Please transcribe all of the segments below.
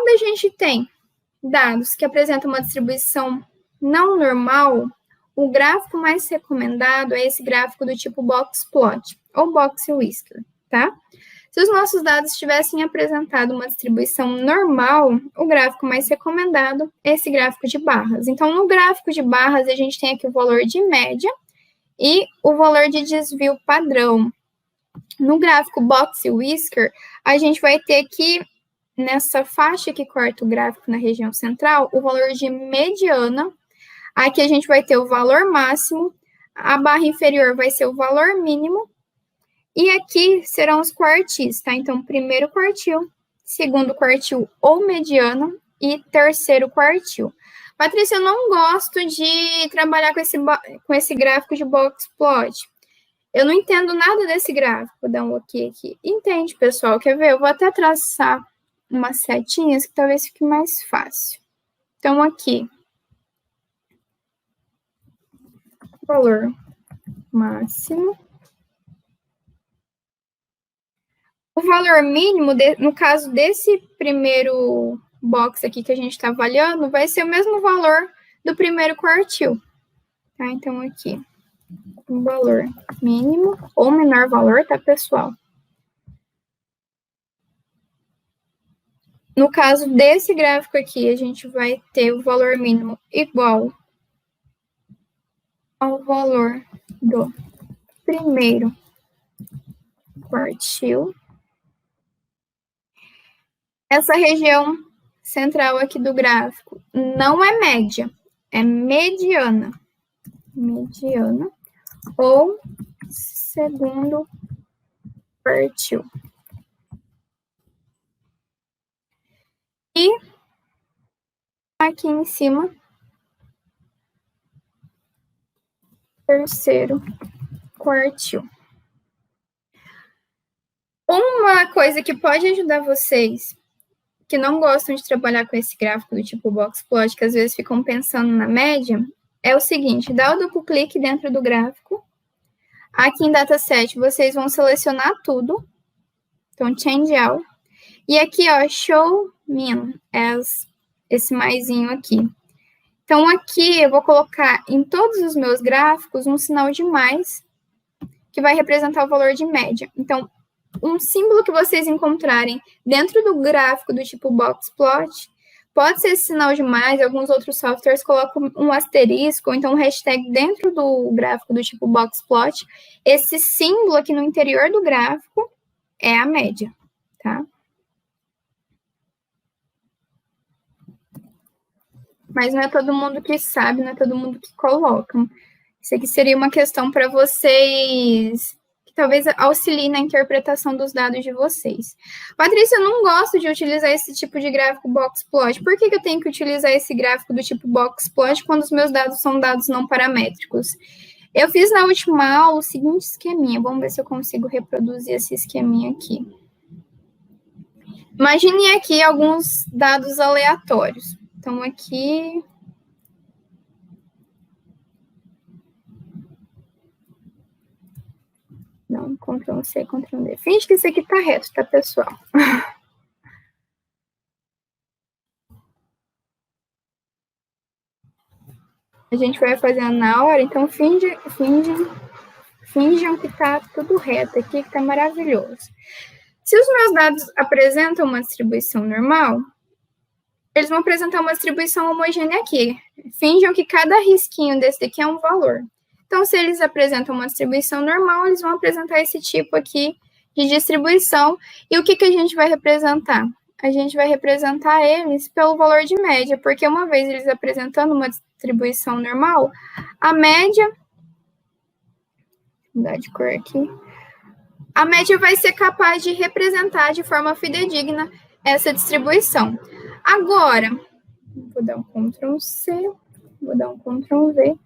a gente tem dados que apresentam uma distribuição não normal, o gráfico mais recomendado é esse gráfico do tipo box plot, ou box whisker, tá? Se os nossos dados tivessem apresentado uma distribuição normal, o gráfico mais recomendado é esse gráfico de barras. Então, no gráfico de barras, a gente tem aqui o valor de média e o valor de desvio padrão. No gráfico box whisker, a gente vai ter aqui, nessa faixa que corta o gráfico na região central, o valor de mediana. Aqui a gente vai ter o valor máximo, a barra inferior vai ser o valor mínimo, e aqui serão os quartis, tá? Então, primeiro quartil, segundo quartil ou mediana e terceiro quartil. Patrícia, eu não gosto de trabalhar com esse gráfico de box plot. Eu não entendo nada desse gráfico. Vou dar um ok aqui. Entende, pessoal? Quer ver? Eu vou até traçar umas setinhas que talvez fique mais fácil. Então, aqui. Valor máximo. O valor mínimo, no caso desse primeiro box aqui que a gente está avaliando, vai ser o mesmo valor do primeiro quartil. Tá? Então, aqui, o valor mínimo ou menor valor, tá, pessoal? No caso desse gráfico aqui, a gente vai ter o valor mínimo igual ao valor do primeiro quartil. Essa região central aqui do gráfico não é média, é mediana. Mediana ou segundo quartil. E aqui em cima, terceiro quartil. Uma coisa que pode ajudar vocês que não gostam de trabalhar com esse gráfico do tipo box plot, que às vezes ficam pensando na média, é o seguinte, dá o duplo clique dentro do gráfico. Aqui em dataset, vocês vão selecionar tudo. Então, change all. E aqui, ó, show min as, esse maisinho aqui. Então, aqui eu vou colocar em todos os meus gráficos um sinal de mais, que vai representar o valor de média. Então, um símbolo que vocês encontrarem dentro do gráfico do tipo box plot, pode ser esse sinal de mais, alguns outros softwares colocam um asterisco, ou então um hashtag dentro do gráfico do tipo box plot. Esse símbolo aqui no interior do gráfico é a média, tá? Mas não é todo mundo que sabe, não é todo mundo que coloca. Isso aqui seria uma questão para vocês que talvez auxilie na interpretação dos dados de vocês. Patrícia, eu não gosto de utilizar esse tipo de gráfico box plot. Por que eu tenho que utilizar esse gráfico do tipo box plot quando os meus dados são dados não paramétricos? Eu fiz na última aula o seguinte esqueminha. Vamos ver se eu consigo reproduzir esse esqueminha aqui. Imaginem aqui alguns dados aleatórios. Então, aqui... Não, Ctrl+C, Ctrl+D. Finge que isso aqui tá reto, tá, pessoal? A gente vai fazendo na hora, então finjam que tá tudo reto aqui, que tá maravilhoso. Se os meus dados apresentam uma distribuição normal, eles vão apresentar uma distribuição homogênea aqui. Finjam que cada risquinho desse daqui é um valor. Então, se eles apresentam uma distribuição normal, eles vão apresentar esse tipo aqui de distribuição. E o que a gente vai representar? A gente vai representar eles pelo valor de média, porque uma vez eles apresentando uma distribuição normal, a média... Vou mudar de cor aqui. A média vai ser capaz de representar de forma fidedigna essa distribuição. Agora, vou dar um Ctrl+C, vou dar um Ctrl+V.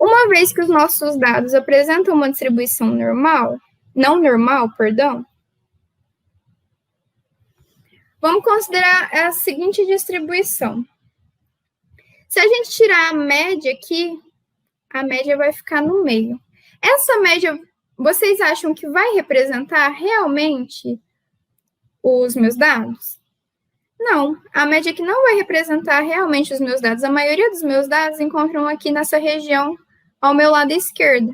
Uma vez que os nossos dados apresentam uma distribuição normal, não normal, perdão, vamos considerar a seguinte distribuição. Se a gente tirar a média aqui, a média vai ficar no meio. Essa média, vocês acham que vai representar realmente os meus dados? Não, a média aqui não vai representar realmente os meus dados. A maioria dos meus dados encontram aqui nessa região ao meu lado esquerdo.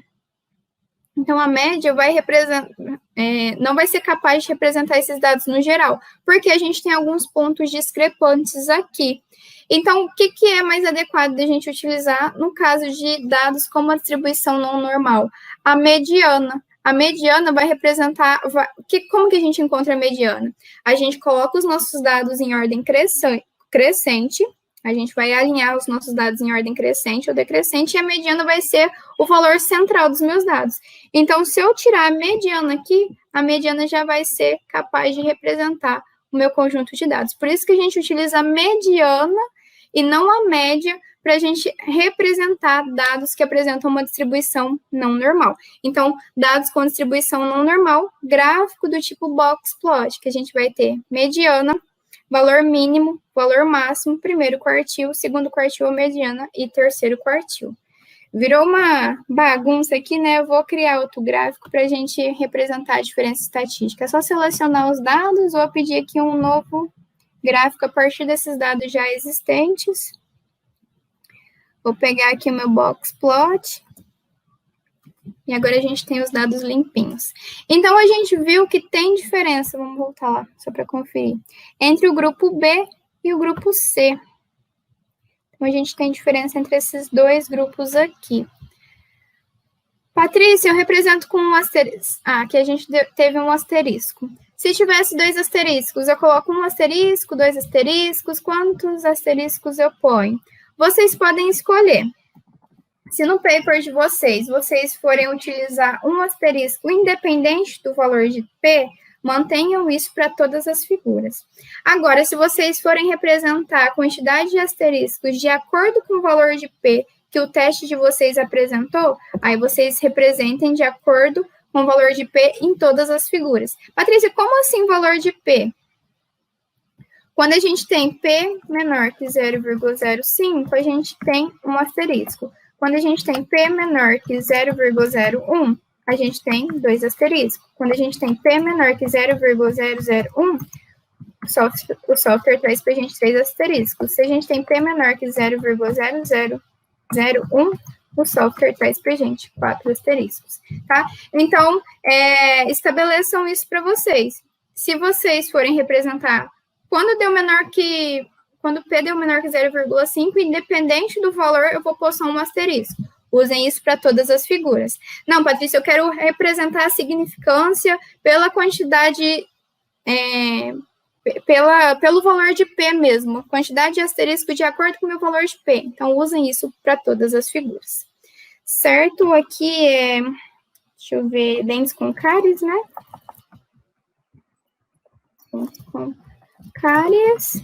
Então, a média vai representar, não vai ser capaz de representar esses dados no geral, porque a gente tem alguns pontos discrepantes aqui. Então, o que é mais adequado da gente utilizar no caso de dados com uma distribuição não normal? A mediana. A mediana vai representar... como que a gente encontra a mediana? A gente coloca os nossos dados em ordem crescente, a gente vai alinhar os nossos dados em ordem crescente ou decrescente, e a mediana vai ser o valor central dos meus dados. Então, se eu tirar a mediana aqui, a mediana já vai ser capaz de representar o meu conjunto de dados. Por isso que a gente utiliza a mediana e não a média para a gente representar dados que apresentam uma distribuição não normal. Então, dados com distribuição não normal, gráfico do tipo box plot, que a gente vai ter mediana, valor mínimo, valor máximo, primeiro quartil, segundo quartil a mediana e terceiro quartil. Virou uma bagunça aqui, né? Eu vou criar outro gráfico para a gente representar a diferença estatística. É só selecionar os dados, vou pedir aqui um novo gráfico a partir desses dados já existentes. Vou pegar aqui o meu box plot. E agora a gente tem os dados limpinhos. Então, a gente viu que tem diferença, vamos voltar lá, só para conferir, entre o grupo B e o grupo C. Então, a gente tem diferença entre esses dois grupos aqui. Patrícia, eu represento com um asterisco. Aqui a gente teve um asterisco. Se tivesse dois asteriscos, eu coloco um asterisco, dois asteriscos, quantos asteriscos eu ponho? Vocês podem escolher. Se no paper de vocês forem utilizar um asterisco independente do valor de P, mantenham isso para todas as figuras. Agora, se vocês forem representar a quantidade de asteriscos de acordo com o valor de P que o teste de vocês apresentou, aí vocês representem de acordo com o valor de P em todas as figuras. Patrícia, como assim valor de P? Quando a gente tem P menor que 0,05, a gente tem um asterisco. Quando a gente tem P menor que 0,01, a gente tem dois asteriscos. Quando a gente tem P menor que 0,001, o software traz para a gente 3 asteriscos. Se a gente tem P menor que 0,0001, o software traz para a gente 4 asteriscos, tá? Então, estabeleçam isso para vocês. Se vocês forem representar quando P deu menor que 0,5, independente do valor, eu vou pôr só um asterisco. Usem isso para todas as figuras. Não, Patrícia, eu quero representar a significância pela quantidade, pelo valor de P mesmo. Quantidade de asterisco de acordo com o meu valor de P. Então, usem isso para todas as figuras. Certo? Aqui deixa eu ver, dentes com cáries, né? Com cáries.